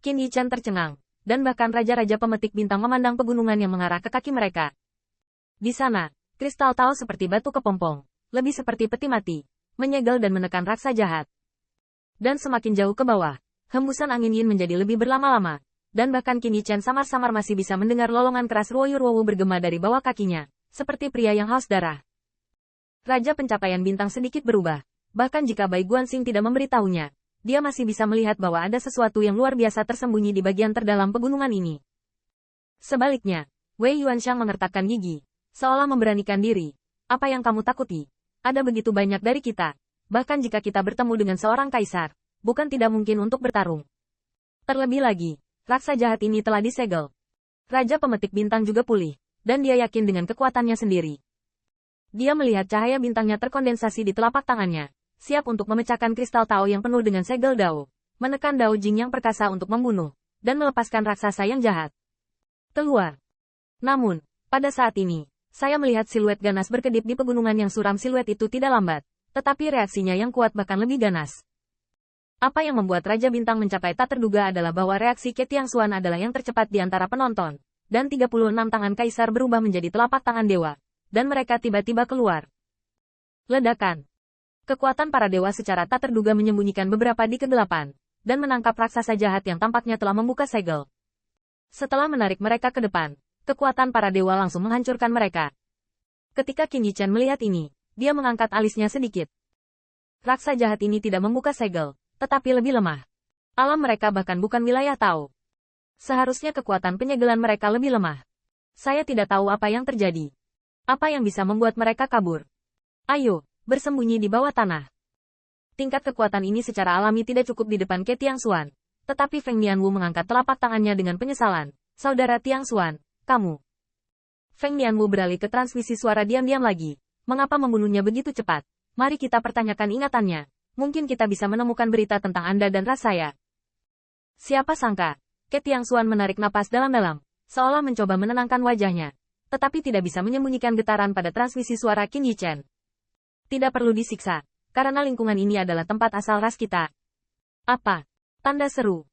Qin Yichan tercengang, dan bahkan raja-raja pemetik bintang memandang pegunungan yang mengarah ke kaki mereka. Di sana, kristal Tao seperti batu kepompong, lebih seperti peti mati, menyegel dan menekan raksa jahat. Dan semakin jauh ke bawah, hembusan angin Yin menjadi lebih berlama-lama, dan bahkan Qin Yichan samar-samar masih bisa mendengar lolongan keras ruoyu-ruoyu bergema dari bawah kakinya, seperti pria yang haus darah. Raja pencapaian bintang sedikit berubah, bahkan jika Bai Guanxing tidak memberitahunya, dia masih bisa melihat bahwa ada sesuatu yang luar biasa tersembunyi di bagian terdalam pegunungan ini. Sebaliknya, Wei Yuanxiang mengertakkan gigi, seolah memberanikan diri. Apa yang kamu takuti? Ada begitu banyak dari kita. Bahkan jika kita bertemu dengan seorang kaisar, bukan tidak mungkin untuk bertarung. Terlebih lagi, raksa jahat ini telah disegel. Raja pemetik bintang juga pulih, dan dia yakin dengan kekuatannya sendiri. Dia melihat cahaya bintangnya terkondensasi di telapak tangannya, siap untuk memecahkan kristal Tao yang penuh dengan segel Dao, menekan Dao Jing yang perkasa untuk membunuh, dan melepaskan raksasa yang jahat. Keluar. Namun, pada saat ini, saya melihat siluet ganas berkedip di pegunungan yang suram. Siluet itu tidak lambat, tetapi reaksinya yang kuat bahkan lebih ganas. Apa yang membuat Raja Bintang mencapai tak terduga adalah bahwa reaksi Ke Tiangxuan adalah yang tercepat di antara penonton, dan 36 tangan kaisar berubah menjadi telapak tangan dewa, dan mereka tiba-tiba keluar. Ledakan. Kekuatan para dewa secara tak terduga menyembunyikan beberapa di kegelapan, dan menangkap raksasa jahat yang tampaknya telah membuka segel. Setelah menarik mereka ke depan, kekuatan para dewa langsung menghancurkan mereka. Ketika Qin Yichan melihat ini, dia mengangkat alisnya sedikit. Raksa jahat ini tidak membuka segel, tetapi lebih lemah. Alam mereka bahkan bukan wilayah Tao. Seharusnya kekuatan penyegelan mereka lebih lemah. Saya tidak tahu apa yang terjadi. Apa yang bisa membuat mereka kabur? Ayo, bersembunyi di bawah tanah. Tingkat kekuatan ini secara alami tidak cukup di depan Ke Tiangxuan, tetapi Feng Nianwu mengangkat telapak tangannya dengan penyesalan. Saudara Tiangxuan, kamu. Feng Nianwu beralih ke transmisi suara diam-diam lagi. Mengapa membunuhnya begitu cepat? Mari kita pertanyakan ingatannya. Mungkin kita bisa menemukan berita tentang Anda dan ras saya. Siapa sangka? Ke Tiangxuan menarik napas dalam-dalam, seolah mencoba menenangkan wajahnya, tetapi tidak bisa menyembunyikan getaran pada transmisi suara Qin Yichan. Tidak perlu disiksa, karena lingkungan ini adalah tempat asal ras kita. Apa? Tanda seru.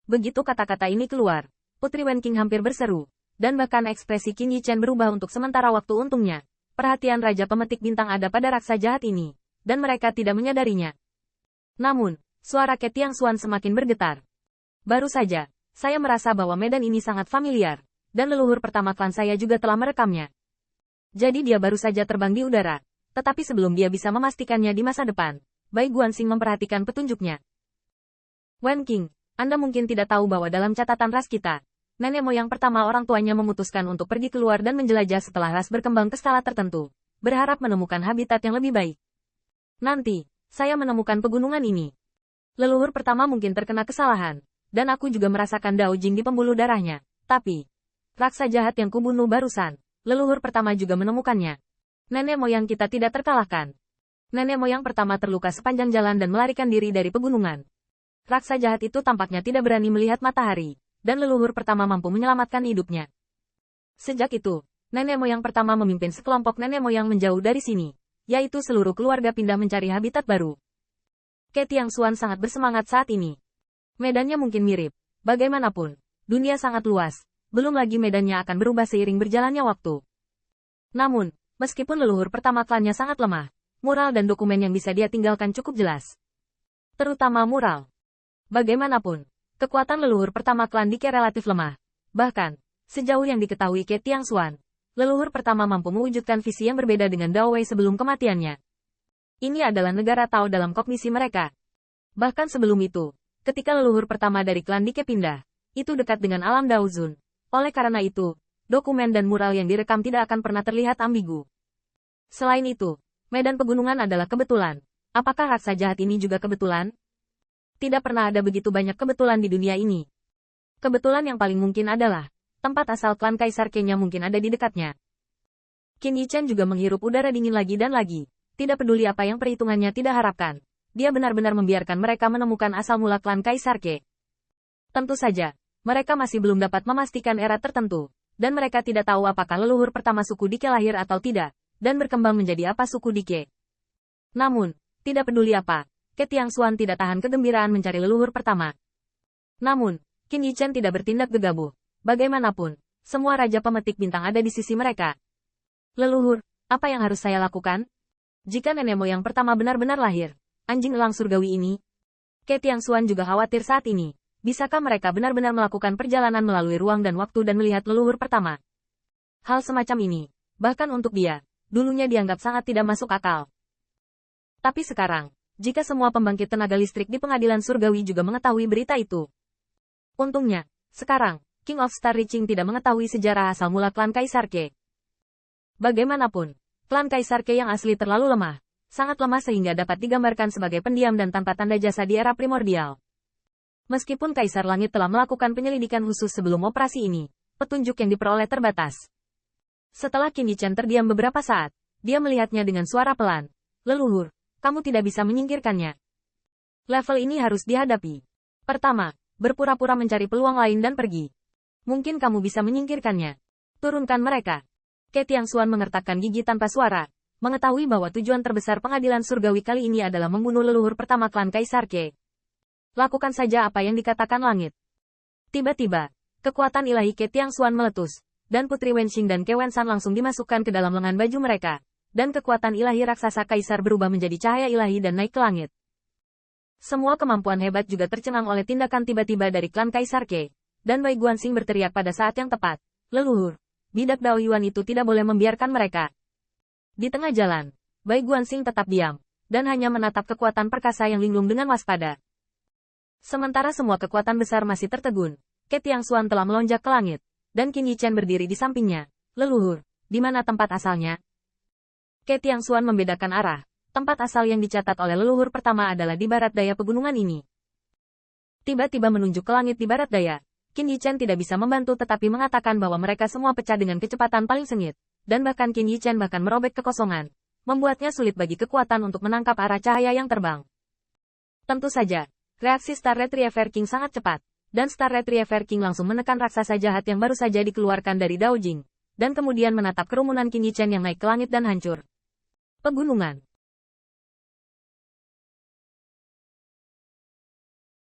Begitu kata-kata ini keluar, Putri Wenqing hampir berseru, dan bahkan ekspresi Qin Yichan berubah untuk sementara waktu. Untungnya, perhatian Raja Pemetik Bintang ada pada raksa jahat ini, dan mereka tidak menyadarinya. Namun, suara Ke Tiangxuan semakin bergetar. Baru saja, saya merasa bahwa medan ini sangat familiar, dan leluhur pertama klan saya juga telah merekamnya. Jadi dia baru saja terbang di udara. Tetapi sebelum dia bisa memastikannya di masa depan, Bai Guanxing memperhatikan petunjuknya. Wenqing, Anda mungkin tidak tahu bahwa dalam catatan ras kita, nenek moyang pertama orang tuanya memutuskan untuk pergi keluar dan menjelajah setelah ras berkembang ke skala tertentu, berharap menemukan habitat yang lebih baik. Nanti, saya menemukan pegunungan ini. Leluhur pertama mungkin terkena kesalahan, dan aku juga merasakan Dao Jing di pembuluh darahnya, tapi raksa jahat yang kubunuh barusan, leluhur pertama juga menemukannya. Nenek moyang kita tidak terkalahkan. Nenek moyang pertama terluka sepanjang jalan dan melarikan diri dari pegunungan. Raksa jahat itu tampaknya tidak berani melihat matahari, dan leluhur pertama mampu menyelamatkan hidupnya. Sejak itu, nenek moyang pertama memimpin sekelompok nenek moyang menjauh dari sini, yaitu seluruh keluarga pindah mencari habitat baru. Ke Tiangxuan sangat bersemangat saat ini. Medannya mungkin mirip. Bagaimanapun, dunia sangat luas, belum lagi medannya akan berubah seiring berjalannya waktu. Namun, meskipun leluhur pertama klannya sangat lemah, mural dan dokumen yang bisa dia tinggalkan cukup jelas. Terutama mural. Bagaimanapun, kekuatan leluhur pertama klan Dike relatif lemah. Bahkan, sejauh yang diketahui Ke Tiangxuan, leluhur pertama mampu mewujudkan visi yang berbeda dengan Dao Wei sebelum kematiannya. Ini adalah negara Tao dalam kognisi mereka. Bahkan sebelum itu, ketika leluhur pertama dari klan Dike pindah, itu dekat dengan alam Dao Zun. Oleh karena itu, dokumen dan mural yang direkam tidak akan pernah terlihat ambigu. Selain itu, medan pegunungan adalah kebetulan. Apakah raksa jahat ini juga kebetulan? Tidak pernah ada begitu banyak kebetulan di dunia ini. Kebetulan yang paling mungkin adalah, tempat asal klan Kaisar Kenya mungkin ada di dekatnya. Qin Yichan juga menghirup udara dingin lagi dan lagi. Tidak peduli apa yang perhitungannya tidak harapkan. Dia benar-benar membiarkan mereka menemukan asal mula klan Kaisar Ke. Tentu saja, mereka masih belum dapat memastikan era tertentu. Dan mereka tidak tahu apakah leluhur pertama suku Dike lahir atau tidak, dan berkembang menjadi apa suku Dike. Namun, tidak peduli apa, Ke Tiangxuan tidak tahan kegembiraan mencari leluhur pertama. Namun, Qin Yichen tidak bertindak gegabah. Bagaimanapun, semua Raja Pemetik Bintang ada di sisi mereka. Leluhur, apa yang harus saya lakukan? Jika nenek moyang pertama benar-benar lahir, anjing elang surgawi ini, Ke Tiangxuan juga khawatir saat ini. Bisakah mereka benar-benar melakukan perjalanan melalui ruang dan waktu dan melihat leluhur pertama? Hal semacam ini, bahkan untuk dia, dulunya dianggap sangat tidak masuk akal. Tapi sekarang, jika semua pembangkit tenaga listrik di pengadilan surgawi juga mengetahui berita itu. Untungnya, sekarang, King of Star Reaching tidak mengetahui sejarah asal mula klan Kaisar Ke. Bagaimanapun, klan Kaisar Ke yang asli terlalu lemah, sangat lemah sehingga dapat digambarkan sebagai pendiam dan tanpa tanda jasa di era primordial. Meskipun Kaisar Langit telah melakukan penyelidikan khusus sebelum operasi ini, petunjuk yang diperoleh terbatas. Setelah Qin Yichen terdiam beberapa saat, dia melihatnya dengan suara pelan. Leluhur, kamu tidak bisa menyingkirkannya. Level ini harus dihadapi. Pertama, berpura-pura mencari peluang lain dan pergi. Mungkin kamu bisa menyingkirkannya. Turunkan mereka. Ke Tiangxuan mengertakkan gigi tanpa suara, mengetahui bahwa tujuan terbesar pengadilan surgawi kali ini adalah membunuh leluhur pertama klan Kaisar Ke. Lakukan saja apa yang dikatakan langit. Tiba-tiba, kekuatan ilahi Ke Tiangxuan meletus, dan Putri Wenxing dan Ke Wensan langsung dimasukkan ke dalam lengan baju mereka, dan kekuatan ilahi raksasa Kaisar berubah menjadi cahaya ilahi dan naik ke langit. Semua kemampuan hebat juga tercengang oleh tindakan tiba-tiba dari klan Kaisar Ke, dan Bai Guanxing berteriak pada saat yang tepat, leluhur, bidak Dao Yuan itu tidak boleh membiarkan mereka. Di tengah jalan, Bai Guanxing tetap diam, dan hanya menatap kekuatan perkasa yang linglung dengan waspada. Sementara semua kekuatan besar masih tertegun, Ke Tiangxuan telah melonjak ke langit, dan Qin Yichen berdiri di sampingnya. Leluhur, di mana tempat asalnya? Ke Tiangxuan membedakan arah. Tempat asal yang dicatat oleh leluhur pertama adalah di barat daya pegunungan ini. Tiba-tiba menunjuk ke langit di barat daya. Qin Yichen tidak bisa membantu tetapi mengatakan bahwa mereka semua pecah dengan kecepatan paling sengit, dan bahkan Qin Yichen bahkan merobek kekosongan, membuatnya sulit bagi kekuatan untuk menangkap arah cahaya yang terbang. Tentu saja, reaksi Star Retriever King sangat cepat, dan Star Retriever King langsung menekan raksasa jahat yang baru saja dikeluarkan dari Dao Jing, dan kemudian menatap kerumunan Qin Yichen yang naik ke langit dan hancur. Pegunungan.